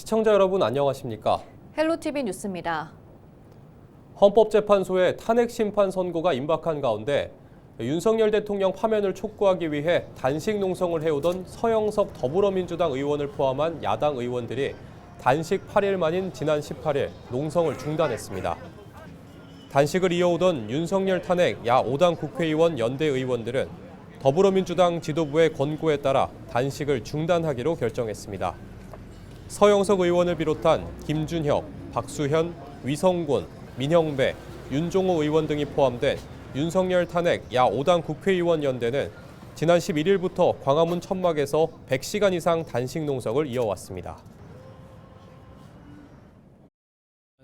시청자 여러분 안녕하십니까? 헬로티비 뉴스입니다. 헌법재판소의 탄핵 심판 선고가 임박한 가운데 윤석열 대통령 파면을 촉구하기 위해 단식 농성을 해오던 서영석 더불어민주당 의원을 포함한 야당 의원들이 단식 8일 만인 지난 18일 농성을 중단했습니다. 단식을 이어오던 윤석열 탄핵 야 5당 국회의원 연대 의원들은 더불어민주당 지도부의 권고에 따라 단식을 중단하기로 결정했습니다. 서영석 의원을 비롯한 김준혁, 박수현, 위성곤, 민형배, 윤종호 의원 등이 포함된 윤석열 탄핵 야 5당 국회의원 연대는 지난 11일부터 광화문 천막에서 100시간 이상 단식 농성을 이어왔습니다.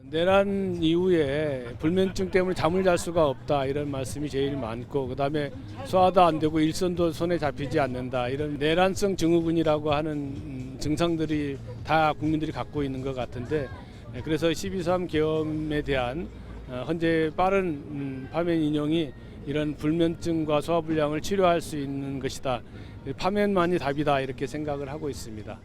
내란 이후에 불면증 때문에 잠을 잘 수가 없다 이런 말씀이 제일 많고, 그다음에 소화도 안 되고 일선도 손에 잡히지 않는다, 이런 내란성 증후군이라고 하는 증상들이 다 국민들이 갖고 있는 것 같은데, 그래서 12.3 계엄에 대한 현재 빠른 파면 인용이 이런 불면증과 소화불량을 치료할 수 있는 것이다, 파면만이 답이다, 이렇게 생각을 하고 있습니다.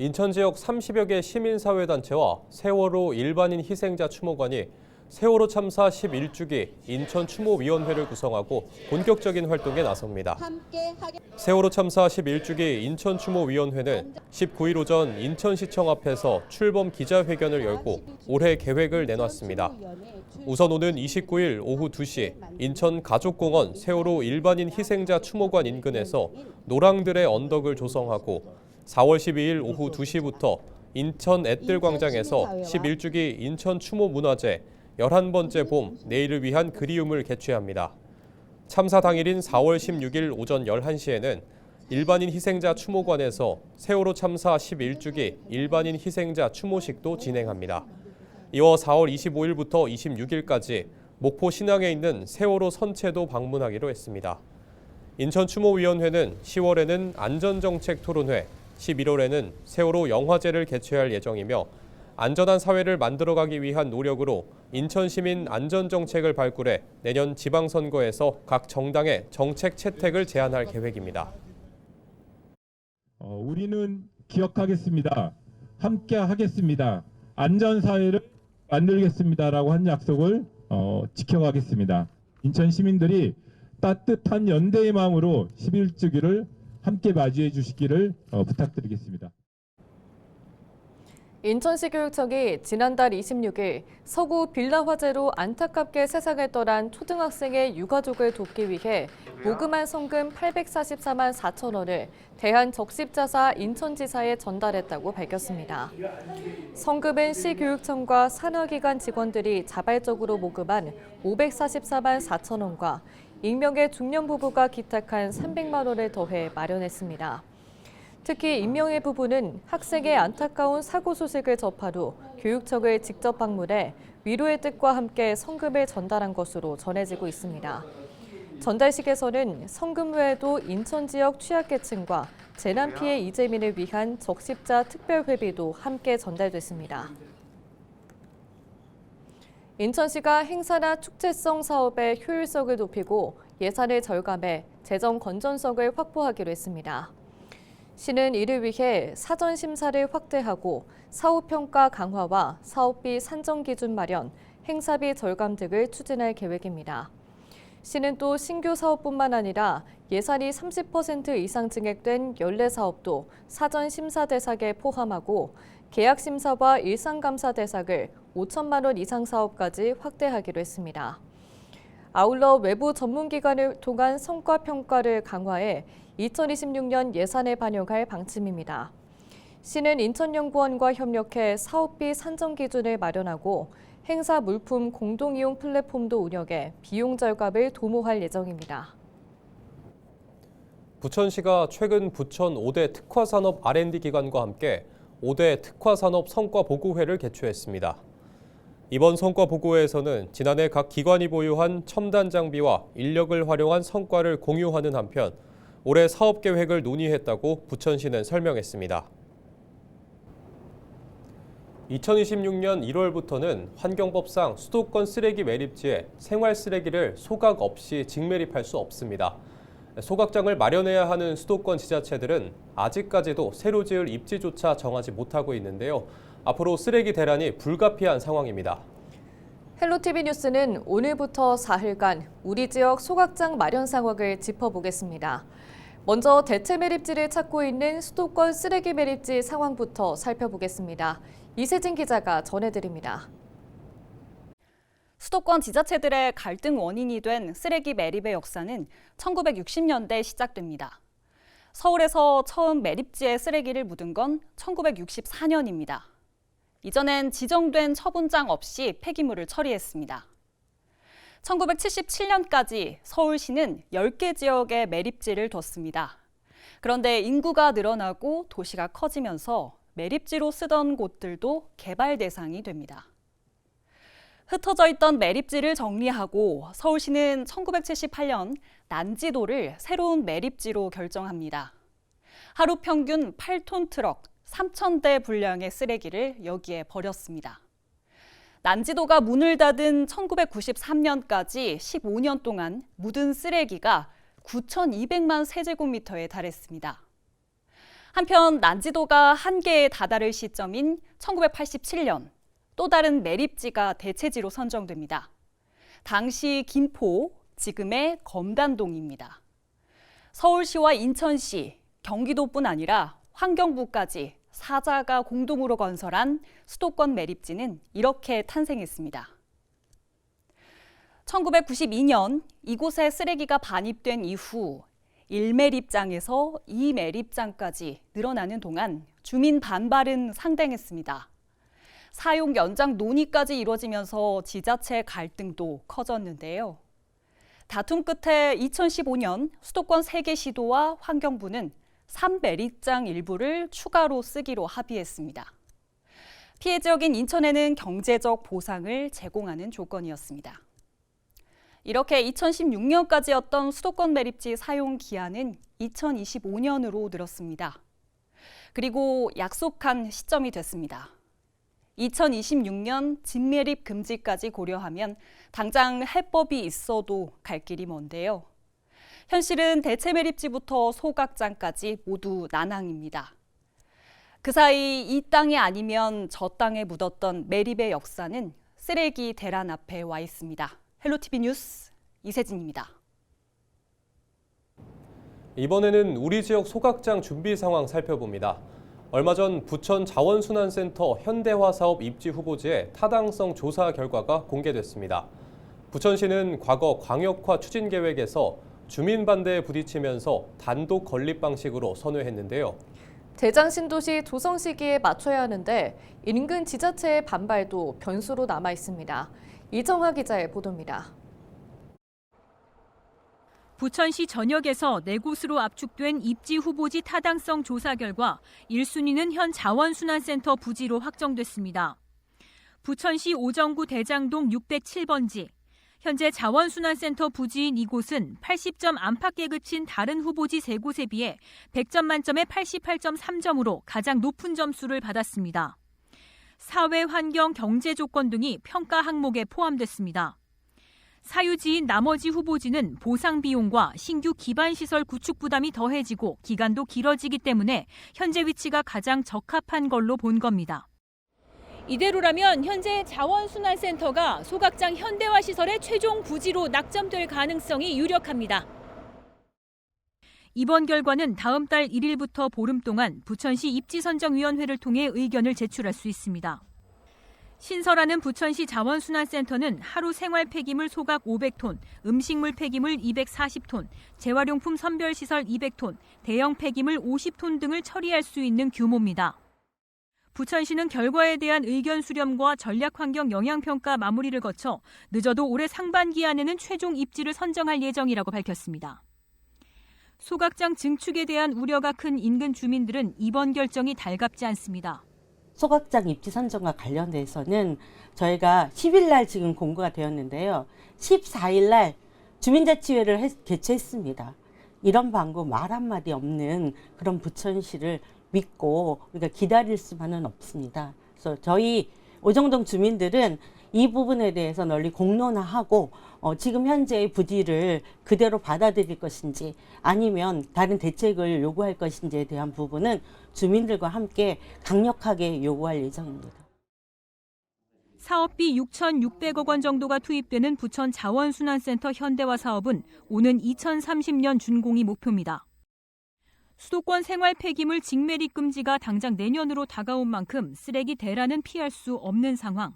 인천 지역 30여 개 시민사회단체와 세월호 일반인 희생자 추모관이 세월호 참사 11주기 인천추모위원회를 구성하고 본격적인 활동에 나섭니다. 세월호 참사 11주기 인천추모위원회는 19일 오전 인천시청 앞에서 출범 기자회견을 열고 올해 계획을 내놨습니다. 우선 오는 29일 오후 2시 인천 가족공원 세월호 일반인 희생자 추모관 인근에서 노랑들의 언덕을 조성하고 4월 12일 오후 2시부터 인천 앳들광장에서 11주기 인천추모문화제 11번째 봄 내일을 위한 그리움을 개최합니다. 참사 당일인 4월 16일 오전 11시에는 일반인 희생자 추모관에서 세월호 참사 11주기 일반인 희생자 추모식도 진행합니다. 이어 4월 25일부터 26일까지 목포 신항에 있는 세월호 선체도 방문하기로 했습니다. 인천추모위원회는 10월에는 안전정책 토론회, 11월에는 세월호 영화제를 개최할 예정이며 안전한 사회를 만들어가기 위한 노력으로 인천시민 안전정책을 발굴해 내년 지방선거에서 각 정당의 정책 채택을 제안할 계획입니다. 우리는 기억하겠습니다. 함께 하겠습니다. 안전사회를 만들겠습니다라고 한 약속을 지켜가겠습니다. 인천 시민들이 따뜻한 연대의 마음으로 11주기를 함께 맞이해 주시기를 부탁드리겠습니다. 인천시 교육청이 지난달 26일 서구 빌라 화재로 안타깝게 세상을 떠난 초등학생의 유가족을 돕기 위해 모금한 성금 844만 4천 원을 대한적십자사 인천지사에 전달했다고 밝혔습니다. 성금은 시교육청과 산하기관 직원들이 자발적으로 모금한 544만 4천 원과 익명의 중년 부부가 기탁한 300만 원을 더해 마련했습니다. 특히 익명의 부부는 학생의 안타까운 사고 소식을 접한 후 교육청을 직접 방문해 위로의 뜻과 함께 성금을 전달한 것으로 전해지고 있습니다. 전달식에서는 성금 외에도 인천 지역 취약계층과 재난 피해 이재민을 위한 적십자 특별회비도 함께 전달됐습니다. 인천시가 행사나 축제성 사업의 효율성을 높이고 예산을 절감해 재정 건전성을 확보하기로 했습니다. 시는 이를 위해 사전 심사를 확대하고 사후평가 강화와 사업비 산정 기준 마련, 행사비 절감 등을 추진할 계획입니다. 시는 또 신규 사업뿐만 아니라 예산이 30% 이상 증액된 연례 사업도 사전 심사 대상에 포함하고 계약 심사와 일상 감사 대상을 5천만 원 이상 사업까지 확대하기로 했습니다. 아울러 외부 전문기관을 통한 성과 평가를 강화해 2026년 예산에 반영할 방침입니다. 시는 인천연구원과 협력해 사업비 산정 기준을 마련하고 행사 물품 공동이용 플랫폼도 운영해 비용 절감을 도모할 예정입니다. 부천시가 최근 부천 5대 특화산업 R&D 기관과 함께 5대 특화산업 성과보고회를 개최했습니다. 이번 성과보고회에서는 지난해 각 기관이 보유한 첨단 장비와 인력을 활용한 성과를 공유하는 한편 올해 사업 계획을 논의했다고 부천시는 설명했습니다. 2026년 1월부터는 환경법상 수도권 쓰레기 매립지에 생활 쓰레기를 소각 없이 직매립할 수 없습니다. 소각장을 마련해야 하는 수도권 지자체들은 아직까지도 새로 지을 입지조차 정하지 못하고 있는데요. 앞으로 쓰레기 대란이 불가피한 상황입니다. 헬로티비 뉴스는 오늘부터 사흘간 우리 지역 소각장 마련 상황을 짚어보겠습니다. 먼저 대체 매립지를 찾고 있는 수도권 쓰레기 매립지 상황부터 살펴보겠습니다. 이세진 기자가 전해드립니다. 수도권 지자체들의 갈등 원인이 된 쓰레기 매립의 역사는 1960년대 시작됩니다. 서울에서 처음 매립지에 쓰레기를 묻은 건 1964년입니다. 이전엔 지정된 처분장 없이 폐기물을 처리했습니다. 1977년까지 서울시는 10개 지역에 매립지를 뒀습니다. 그런데 인구가 늘어나고 도시가 커지면서 매립지로 쓰던 곳들도 개발 대상이 됩니다. 흩어져 있던 매립지를 정리하고 서울시는 1978년 난지도를 새로운 매립지로 결정합니다. 하루 평균 8톤 트럭 3,000대 분량의 쓰레기를 여기에 버렸습니다. 난지도가 문을 닫은 1993년까지 15년 동안 묻은 쓰레기가 9,200만 세제곱미터에 달했습니다. 한편 난지도가 한계에 다다를 시점인 1987년 또 다른 매립지가 대체지로 선정됩니다. 당시 김포, 지금의 검단동입니다. 서울시와 인천시, 경기도뿐 아니라 환경부까지 사자가 공동으로 건설한 수도권 매립지는 이렇게 탄생했습니다. 1992년 이곳에 쓰레기가 반입된 이후 1매립장에서 2매립장까지 늘어나는 동안 주민 반발은 상당했습니다. 사용 연장 논의까지 이루어지면서 지자체 갈등도 커졌는데요. 다툼 끝에 2015년 수도권 3개 시도와 환경부는 3매립장 일부를 추가로 쓰기로 합의했습니다. 피해 지역인 인천에는 경제적 보상을 제공하는 조건이었습니다. 이렇게 2016년까지였던 수도권 매립지 사용 기한은 2025년으로 늘었습니다. 그리고 약속한 시점이 됐습니다. 2026년 진매립 금지까지 고려하면 당장 해법이 있어도 갈 길이 먼데요. 현실은 대체 매립지부터 소각장까지 모두 난항입니다. 그 사이 이 땅이 아니면 저 땅에 묻었던 매립의 역사는 쓰레기 대란 앞에 와 있습니다. 헬로티비 뉴스 이세진입니다. 이번에는 우리 지역 소각장 준비 상황 살펴봅니다. 얼마 전 부천 자원순환센터 현대화 사업 입지 후보지의 타당성 조사 결과가 공개됐습니다. 부천시는 과거 광역화 추진 계획에서 주민 반대에 부딪히면서 단독 건립 방식으로 선회했는데요. 대장 신도시 조성 시기에 맞춰야 하는데 인근 지자체의 반발도 변수로 남아 있습니다. 이정화 기자의 보도입니다. 부천시 전역에서 4곳으로 압축된 입지 후보지 타당성 조사 결과 1순위는 현 자원순환센터 부지로 확정됐습니다. 부천시 오정구 대장동 607번지, 현재 자원순환센터 부지인 이곳은 80점 안팎에 그친 다른 후보지 3곳에 비해 100점 만점에 88.3점으로 가장 높은 점수를 받았습니다. 사회, 환경, 경제 조건 등이 평가 항목에 포함됐습니다. 사유지인 나머지 후보지는 보상 비용과 신규 기반시설 구축 부담이 더해지고 기간도 길어지기 때문에 현재 위치가 가장 적합한 걸로 본 겁니다. 이대로라면 현재 자원순환센터가 소각장 현대화 시설의 최종 부지로 낙점될 가능성이 유력합니다. 이번 결과는 다음 달 1일부터 보름 동안 부천시 입지선정위원회를 통해 의견을 제출할 수 있습니다. 신설하는 부천시 자원순환센터는 하루 생활 폐기물 소각 500톤, 음식물 폐기물 240톤, 재활용품 선별시설 200톤, 대형 폐기물 50톤 등을 처리할 수 있는 규모입니다. 부천시는 결과에 대한 의견 수렴과 전략환경 영향평가 마무리를 거쳐 늦어도 올해 상반기 안에는 최종 입지를 선정할 예정이라고 밝혔습니다. 소각장 증축에 대한 우려가 큰 인근 주민들은 이번 결정이 달갑지 않습니다. 소각장 입지 선정과 관련돼서는 저희가 10일 날 지금 공고가 되었는데요. 14일 날 주민자치회를 개최했습니다. 이런 방법 말 한마디 없는 그런 부천시를 믿고 우리가 기다릴 수만은 없습니다. 그래서 저희 오정동 주민들은 이 부분에 대해서 널리 공론화하고 지금 현재의 부지를 그대로 받아들일 것인지 아니면 다른 대책을 요구할 것인지에 대한 부분은 주민들과 함께 강력하게 요구할 예정입니다. 사업비 6,600억 원 정도가 투입되는 부천 자원순환센터 현대화 사업은 오는 2030년 준공이 목표입니다. 수도권 생활 폐기물 직매립 금지가 당장 내년으로 다가온 만큼 쓰레기 대란은 피할 수 없는 상황.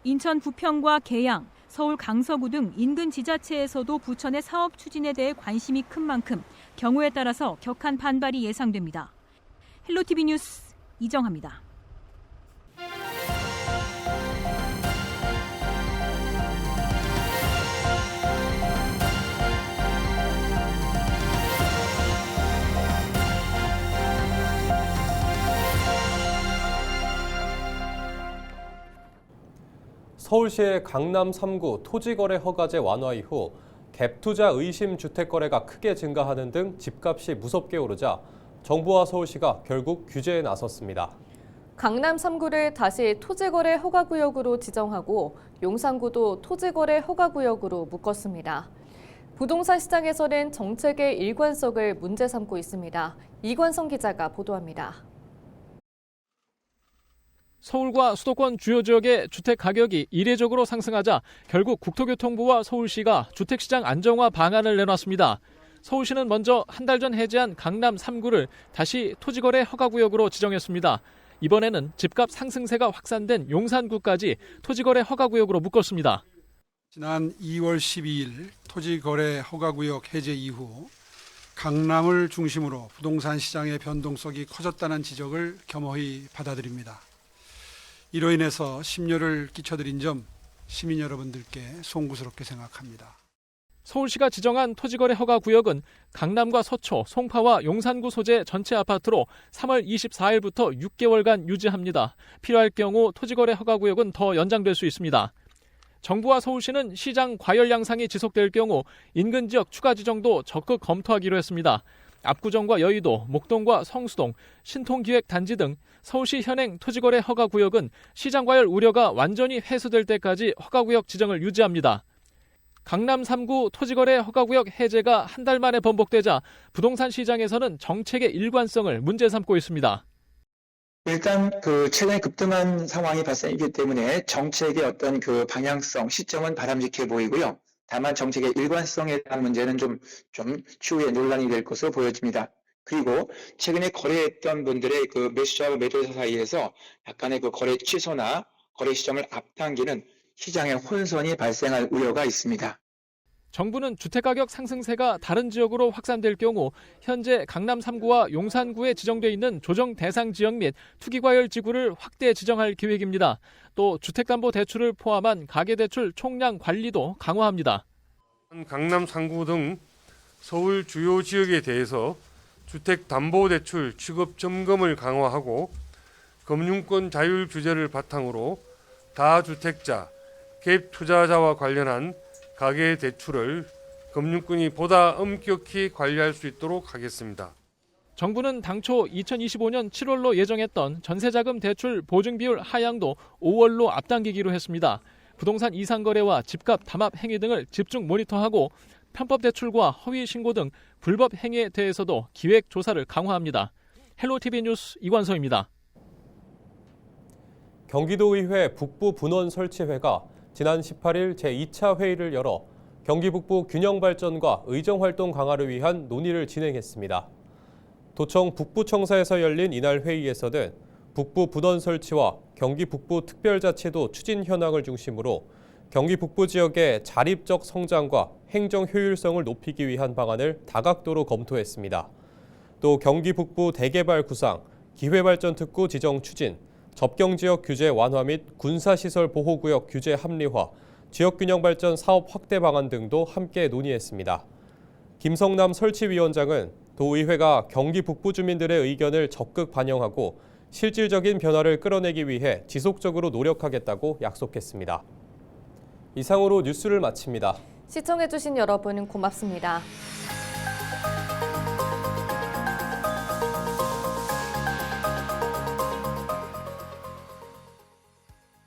인천 부평과 계양, 서울 강서구 등 인근 지자체에서도 부천의 사업 추진에 대해 관심이 큰 만큼 경우에 따라서 격한 반발이 예상됩니다. 헬로티비 뉴스 이정하입니다. 서울시의 강남 3구 토지거래 허가제 완화 이후 갭투자 의심 주택 거래가 크게 증가하는 등 집값이 무섭게 오르자 정부와 서울시가 결국 규제에 나섰습니다. 강남 3구를 다시 토지거래 허가구역으로 지정하고 용산구도 토지거래 허가구역으로 묶었습니다. 부동산 시장에서는 정책의 일관성을 문제 삼고 있습니다. 이관성 기자가 보도합니다. 서울과 수도권 주요 지역의 주택 가격이 이례적으로 상승하자 결국 국토교통부와 서울시가 주택시장 안정화 방안을 내놨습니다. 서울시는 먼저 한 달 전 해제한 강남 3구를 다시 토지거래 허가구역으로 지정했습니다. 이번에는 집값 상승세가 확산된 용산구까지 토지거래 허가구역으로 묶었습니다. 지난 2월 12일 토지거래 허가구역 해제 이후 강남을 중심으로 부동산 시장의 변동성이 커졌다는 지적을 겸허히 받아들입니다. 이로 인해서 심려를 끼쳐드린 점 시민 여러분들께 송구스럽게 생각합니다. 서울시가 지정한 토지거래 허가구역은 강남과 서초, 송파와 용산구 소재 전체 아파트로 3월 24일부터 6개월간 유지합니다. 필요할 경우 토지거래 허가구역은 더 연장될 수 있습니다. 정부와 서울시는 시장 과열 양상이 지속될 경우 인근 지역 추가 지정도 적극 검토하기로 했습니다. 압구정과 여의도, 목동과 성수동, 신통기획단지 등 서울시 현행 토지거래 허가구역은 시장 과열 우려가 완전히 해소될 때까지 허가구역 지정을 유지합니다. 강남 3구 토지거래 허가구역 해제가 한 달 만에 번복되자 부동산 시장에서는 정책의 일관성을 문제 삼고 있습니다. 일단 최근에 급등한 상황이 발생했기 때문에 정책의 어떤 방향성, 시점은 바람직해 보이고요. 다만 정책의 일관성에 대한 문제는 좀 추후에 논란이 될 것으로 보여집니다. 그리고 최근에 거래했던 분들의 매수자와 매도자 사이에서 약간의 거래 취소나 거래 시점을 앞당기는 시장의 혼선이 발생할 우려가 있습니다. 정부는 주택가격 상승세가 다른 지역으로 확산될 경우 현재 강남 3구와 용산구에 지정돼 있는 조정 대상 지역 및 투기과열 지구를 확대 지정할 계획입니다. 또 주택담보대출을 포함한 가계대출 총량 관리도 강화합니다. 강남 3구 등 서울 주요 지역에 대해서 주택담보대출 취급 점검을 강화하고 금융권 자율 규제를 바탕으로 다주택자, 갭 투자자와 관련한 가계 대출을 금융권이 보다 엄격히 관리할 수 있도록 하겠습니다. 정부는 당초 2025년 7월로 예정했던 전세자금 대출 보증 비율 하향도 5월로 앞당기기로 했습니다. 부동산 이상거래와 집값 담합 행위 등을 집중 모니터하고 편법 대출과 허위 신고 등 불법 행위에 대해서도 기획 조사를 강화합니다. 헬로티비 뉴스 이관성입니다. 경기도의회 북부분원 설치회가 지난 18일 제2차 회의를 열어 경기 북부 균형 발전과 의정 활동 강화를 위한 논의를 진행했습니다. 도청 북부청사에서 열린 이날 회의에서는 북부 분원 설치와 경기 북부 특별자치도 추진 현황을 중심으로 경기 북부 지역의 자립적 성장과 행정 효율성을 높이기 위한 방안을 다각도로 검토했습니다. 또 경기 북부 대개발 구상, 기회발전 특구 지정 추진, 접경지역 규제 완화 및 군사시설 보호구역 규제 합리화, 지역균형발전 사업 확대 방안 등도 함께 논의했습니다. 김성남 설치위원장은 도의회가 경기 북부 주민들의 의견을 적극 반영하고 실질적인 변화를 끌어내기 위해 지속적으로 노력하겠다고 약속했습니다. 이상으로 뉴스를 마칩니다. 시청해주신 여러분 고맙습니다.